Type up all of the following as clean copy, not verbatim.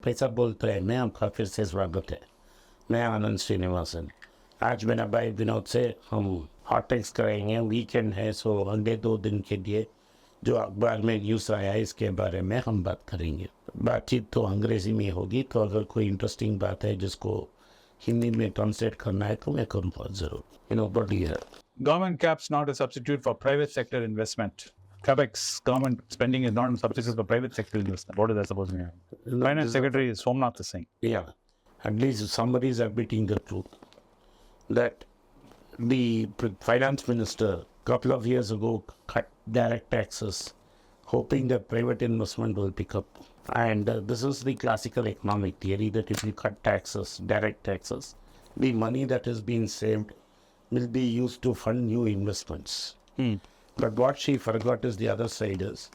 पैसा बोलते हैं मैं आपका फिर से स्वागत है। मैं आनंद श्रीनिवासन। आज मेरा भाई विनोद से हम हॉट टेक्स करेंगे। वीकेंड है सो अगले 2 दिन के लिए जो अखबार में न्यूज़ आया है इसके बारे में हम बात करेंगे। बातचीत तो अंग्रेजी में होगी, तो अगर कोई इंटरेस्टिंग बात है जिसको हिंदी में ट्रांसलेट करना है तो मैं करूँगा ज़रूर। बढ़िया। Government caps not a substitute for private sector investment. Capex, government spending is not a substitute for private sector investment. What is that supposed to mean? Finance Secretary is Somnath is saying. Yeah, at least somebody is admitting the truth. That the finance minister a couple of years ago cut direct taxes, hoping that private investment will pick up. And this is the classical economic theory that if you cut taxes, direct taxes, the money that is being saved will be used to fund new investments. But what she forgot is the other side is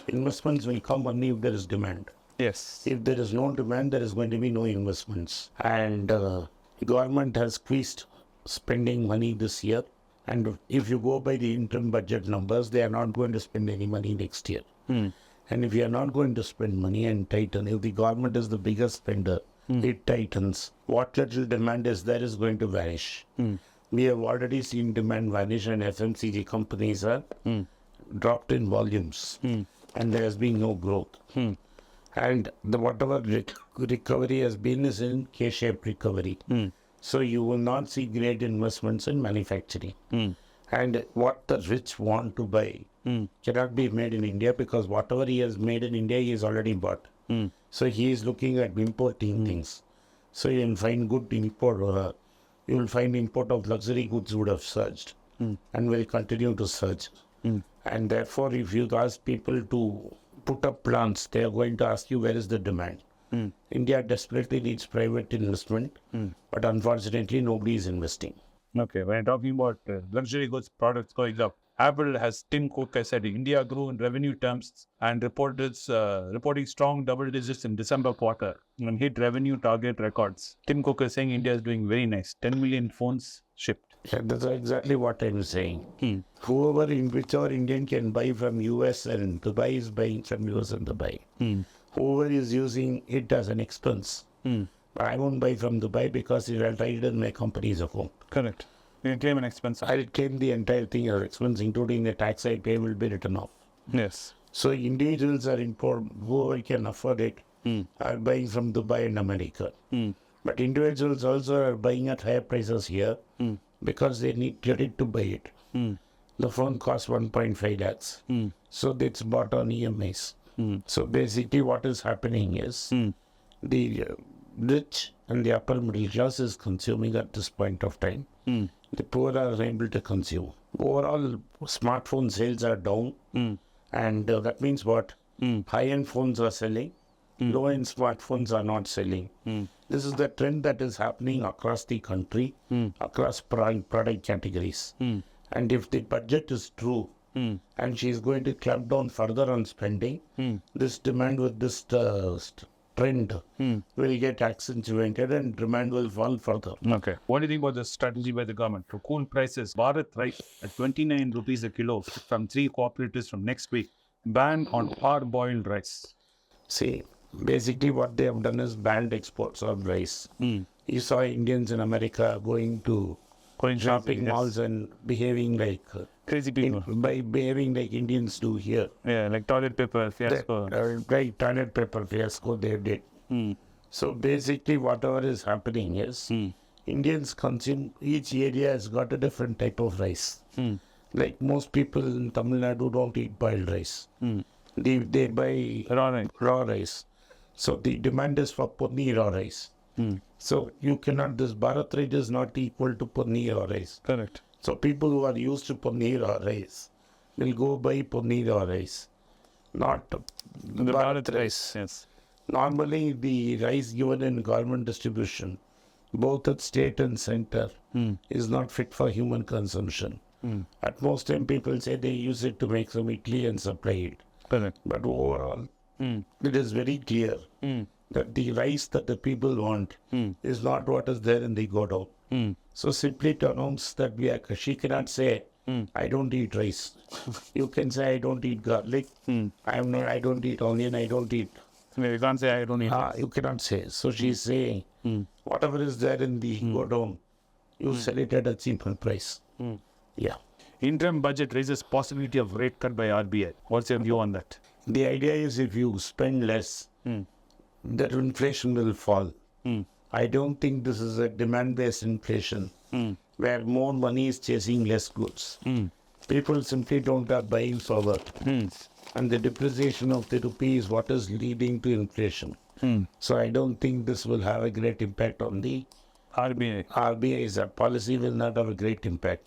investments will come only if there is demand. Yes. If there is no demand, there is going to be no investments. And government has squeezed spending money this year. And if you go by the interim budget numbers, they are not going to spend any money next year. And if you are not going to spend money and tighten, if the government is the biggest spender, it tightens. What little demand is there is going to vanish. We have already seen demand vanish and FMCG companies are dropped in volumes and there has been no growth. And whatever recovery has been is in K-shaped recovery. So you will not see great investments in manufacturing. And what the rich want to buy cannot be made in India because whatever he has made in India, he has already bought. So he is looking at importing things. So you will find good import. You will find import of luxury goods would have surged and will continue to surge. And therefore, if you ask people to put up plants, they are going to ask you where is the demand. India desperately needs private investment, but unfortunately, nobody is investing. Okay, when talking about luxury goods products going up, Apple has Tim Cook has said India grew in revenue terms and reporting strong double digits in December quarter and hit revenue target records. Tim Cook is saying India is doing very nice. 10 million phones shipped. Yeah, that's exactly what I'm saying. Whichever Indian can buy from US and Dubai is buying from US and Dubai. Whoever is using it as an expense. But I won't buy from Dubai because it will tighten my company's account. Correct. You can claim an expense. I'll claim the entire thing as expense, including the tax I pay will be written off. Yes. So individuals are whoever can afford it are buying from Dubai and America. But individuals also are buying at higher prices here because they need credit to buy it. The phone costs 1.5 lakhs. So it's bought on EMIs. So basically what is happening is the rich and the upper middle class is consuming at this point of time. The poor are unable to consume. Overall, smartphone sales are down. And that means what? High-end phones are selling. Low-end smartphones are not selling. This is the trend that is happening across the country, across product categories. And if the budget is true, and she is going to clamp down further on spending, this demand with this trend will get accentuated and demand will fall further. Okay. What do you think about the strategy by the government to cool prices? Bharat rice at 29 rupees a kilo from 3 cooperatives from next week. Ban on hard-boiled rice. See, basically what they have done is banned exports of rice. You saw Indians in America going to shopping malls and behaving like crazy people. By behaving like Indians do here. Yeah, like toilet paper fiasco. Like toilet paper fiasco they did. So basically whatever is happening is Indians consume, each area has got a different type of rice. Like most people in Tamil Nadu don't eat boiled rice. They buy raw rice. So the demand is for Purni raw rice. So you cannot, this Bharat rate is not equal to Purni raw rice. Correct. So people who are used to Purni raw rice will go buy Purni raw rice, not the Bharat rice. Yes. Normally the rice given in government distribution, both at state and center, is not fit for human consumption. At most time people say they use it to make some idli and supply it. Correct. But overall, it is very clear that the rice that the people want is not what is there in the godown. So simply to announce that she cannot say, I don't eat rice. You can say, I don't eat garlic. I don't eat onion. I don't eat You can't say I don't need less. You cannot say. So she's saying, whatever is there in the godown, you sell it at a cheaper price. Yeah. Interim budget raises possibility of rate cut by RBI. What's your view on that? The idea is if you spend less, that inflation will fall. I don't think this is a demand-based inflation where more money is chasing less goods. People simply don't are buying forward. And the depreciation of the rupee is what is leading to inflation. So I don't think this will have a great impact on the RBI. RBI's policy will not have a great impact.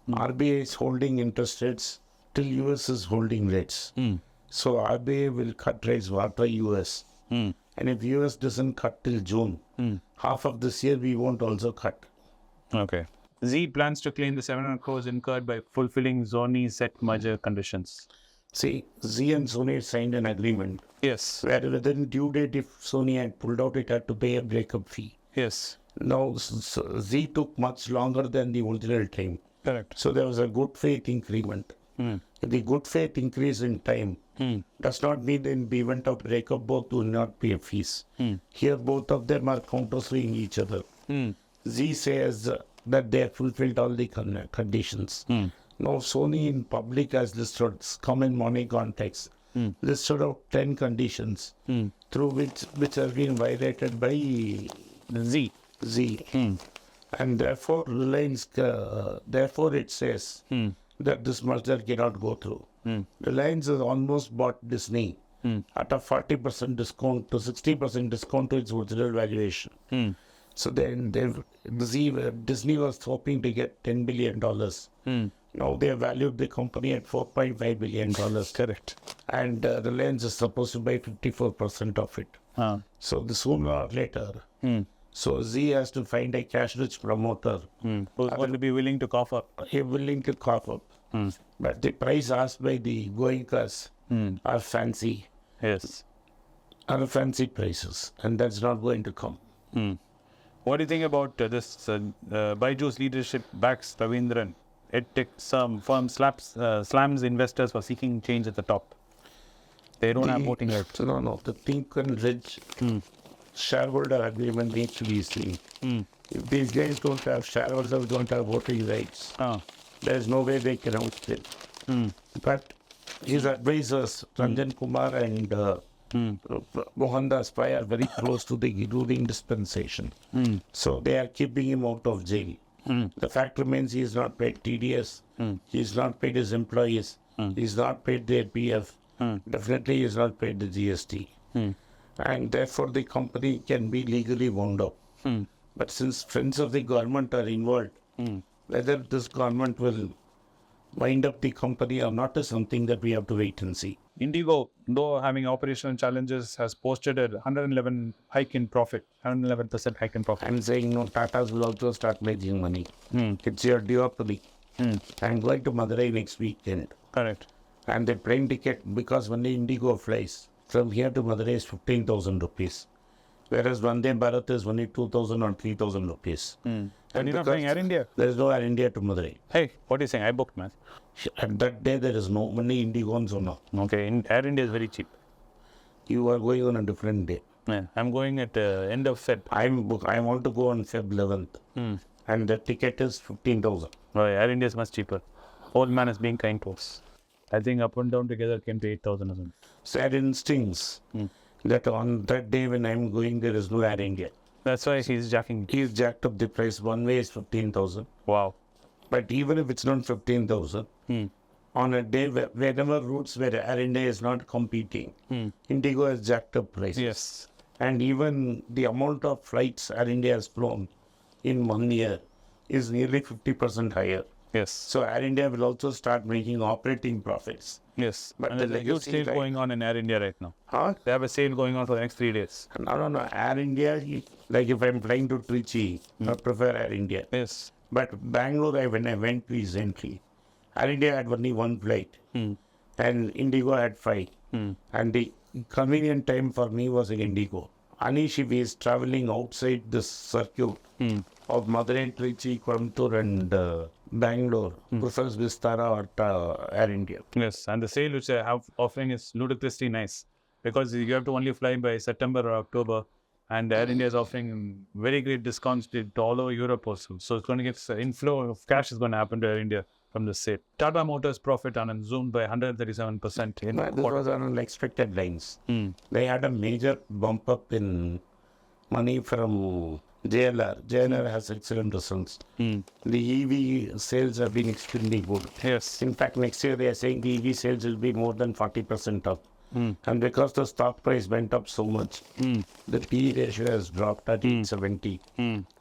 RBI is holding interest rates till US is holding rates. So RBI will cut rates after US. And if US doesn't cut till June, half of this year we won't also cut. Okay. Z plans to claim the 700 crores incurred by fulfilling Sony set merger conditions. See, Z and Sony signed an agreement Yes. where within due date, if Sony had pulled out, it had to pay a breakup fee. Yes. Now, Z took much longer than the original time. Correct. So there was a good faith increment. The good faith increase in time does not mean in the event of breakup, both will not pay fees. Here, both of them are countersuing each other. Z says that they have fulfilled all the conditions. Now, Sony in public has listed, common money context, listed out 10 conditions through which have been violated by Z. And therefore, Reliance, therefore it says that this merger cannot go through. Reliance has almost bought Disney at a 40% discount to 60% discount to its original valuation. So then Disney was hoping to get $10 billion. Now they have valued the company at $4.5 billion. Correct. And Reliance is supposed to buy 54% of it. So the sooner or later. So Z has to find a cash-rich promoter Who's going to be willing to cough up. He's willing to cough up. But the price asked by the Goenkas are fancy. Yes. Are fancy prices. And that's not going to come. What do you think about this? Baiju's leadership backs Ravindran. EdTech firm slams investors for seeking change at the top. They don't have voting rights. No. The Think and Rich shareholder agreement needs to be seen. If these guys don't have shareholders, don't have voting rights, there's no way they can outspin. But his advisors, Ranjan Kumar and Mohandas Pai, are very close to the ruling dispensation. So they are keeping him out of jail. The fact remains he is not paid TDS, he is not paid his employees, he is not paid their PF, definitely he is not paid the GST. And therefore the company can be legally wound up. But since friends of the government are involved, whether this government will wind up the company or not is something that we have to wait and see. Indigo, though having operational challenges, has posted a 111% hike in profit. I'm saying no, Tatas will also start making money. It's your duopoly. I'm going to Madurai next weekend. Correct. And the plane ticket, because when the Indigo flies from here to Madurai is 15,000 rupees. Whereas Vande Bharat is only 2,000 or 3,000 rupees. And you're not flying Air India? There is no Air India to Madurai. Hey, what are you saying? I booked, man. At that day, there is no money Indigo on Zona. Okay, Air India is very cheap. You are going on a different day. Yeah, I'm going at end of Feb. I want to go on Feb 11th. And the ticket is 15,000. Oh, Air India is much cheaper. Old man is being kind to us. I think up and down together came to 8,000 or something. Sad instincts that on that day when I'm going, there is no Air India. That's why he's jacking. He's jacked up the price. One way is 15,000. Wow. But even if it's not 15,000, on a day wherever routes where Air India is not competing, Indigo has jacked up prices. Yes. And even the amount of flights Air India has flown in 1 year is nearly 50% higher. Yes. So Air India will also start making operating profits. Yes. But and the there's a huge legacy, sale going on in Air India right now. Huh? They have a sale going on for the next 3 days. No. Air India, like if I'm flying to Trichy, I prefer Air India. Yes. But Bangalore, when I went recently, Air India had only one flight. And Indigo had 5. And the convenient time for me was in Indigo. Anish, if he is traveling outside this circuit of Madurai, Trichy, Coimbatore and Bangalore, prefers Vistara or Air India. Yes. And the sale which they have offering is ludicrously nice. because you have to only fly by September or October. And Air India is offering very great discounts to all over Europe also. So it's going to get inflow of cash is going to happen to Air India from the state. Tata Motors profit and zoomed by 137% in This was on unexpected lines. Mm. They had a major bump up in money from JLR. JLR has excellent results. Mm. The EV sales have been extremely good. Yes. In fact, next year they are saying the EV sales will be more than 40% up. Mm. And because the stock price went up so much, the PE ratio has dropped at 870.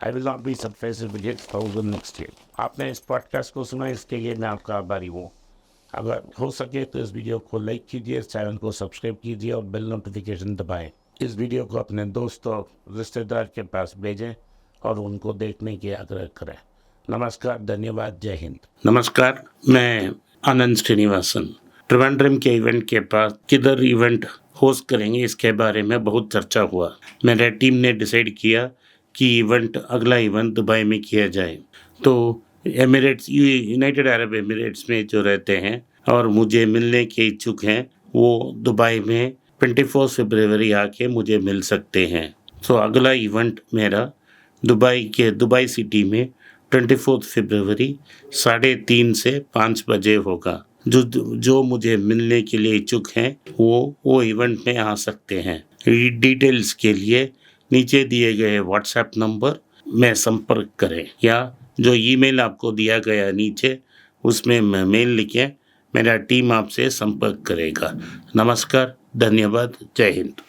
I will not be surprised if it hits 1000 next year. आपने इस podcast को सुना, इसके लिए मैं आपका आभारी हूँ. अगर हो सके तो इस वीडियो को लाइक कीजिए, इस चैनल को सब्सक्राइब कीजिए और बेल नोटिफिकेशन दबाएं. इस वीडियो को अपने दोस्तों रिश्तेदार के पास भेजें और उनको देखने की आग्रह करें. नमस्कार, धन्यवाद, जय हिंद. नमस्कार, मैं आनंद श्रीनिवासन. त्रिवेंद्रम के इवेंट के पास किधर इवेंट होस्ट करेंगे इसके बारे में बहुत चर्चा हुआ. मेरे टीम ने डिसाइड किया कि अगला इवेंट दुबई में किया जाए. तो एमिरेट्स, यूनाइटेड अरब एमिरेट्स में जो रहते हैं और मुझे मिलने के इच्छुक हैं, वो दुबई में 24 फरवरी आके मुझे मिल सकते हैं. तो अगला इवेंट मेरा दुबई सिटी में 24 फरवरी 3:30 से 5 बजे होगा. जो मुझे मिलने के लिए इच्छुक हैं वो इवेंट में आ सकते हैं. डिटेल्स के लिए नीचे दिए गए व्हाट्सएप नंबर में संपर्क करें या जो ईमेल आपको दिया गया नीचे उसमें मेल लिखें. मेरा टीम आपसे संपर्क करेगा. नमस्कार, धन्यवाद, जय हिंद.